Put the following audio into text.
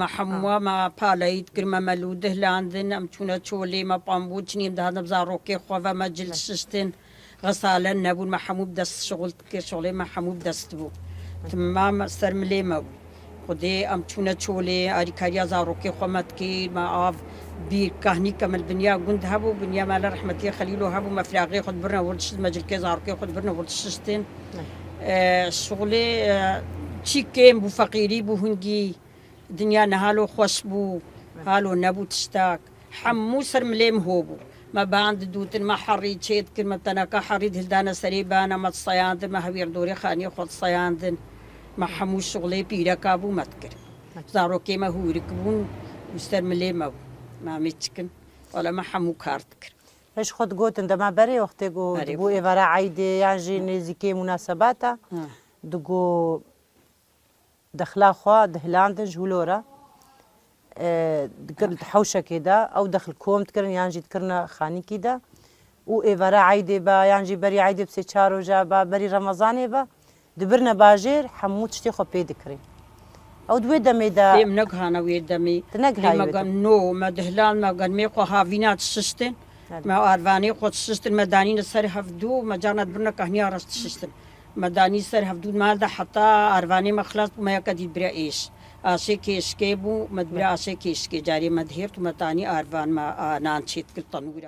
ما حموا ما باليت كرما ملوده لاندن ام تشونا تشولي ما بامبوتشني مدهنا بزاروكي خوفا ما جلسشتن غسالا نبون ما حمو بدس شغل شغلي ما حمو بدستبو تمام سرملي ما خدي ام تشونا تشولي اريكاريا زاروكي خومت كي ما اف بير كهني كمل بنيا قند هبو بنيا مال رحمتي خليلو هبو مفراغي خد برنا ورش مجل كي زاروكي خد برنا ورششتن شغلي تشيكيم بو فقيري بو هنجي دنيا نهالو خوش بو هالو نبو تشتاك حمو سر مليم هوبو ما باند دوتن ما حري تشيت كلمة تناكا حريد هلدانا سريبانا ما تصياندن ما هوير دوري خاني خود صياندن ما حمو شغلي بيرا كابو متكر زارو كيما هو يركبون مستر مليم ابو ما ميتشكن ولا ما حمو كارتكر ايش خود قوت عندما بري وقت جو دبو ايفارا عيدي يعني نزيكي مناسباتا دقو دخلا خوا دهلاندن جولورا دكر تحوشة كده أو دخل كوم تكرن يعني تكرنا خاني كده وإيفارا عيدي با يعني بري عيدي بسيشارو جابا بري رمضاني با دبرنا باجير حموت شتي خو بيدكري أو دوي دمي دا ديم نقهانا ويدمي تنقهاي ما قال نو ما دهلان ما قال ميقو هافينات السيستن ما أرفاني خود السيستن مدانين السر هفدو ما جانا دبرنا كهنيا راست السيستن مداني سر هفدود مال ده حتى أرفاني مخلص ما يكدي برا إيش آسي كيش كيبو مدبرا آسي كيش كي جاري مدهير تو متاني أرفان ما نانشيت كل تنورا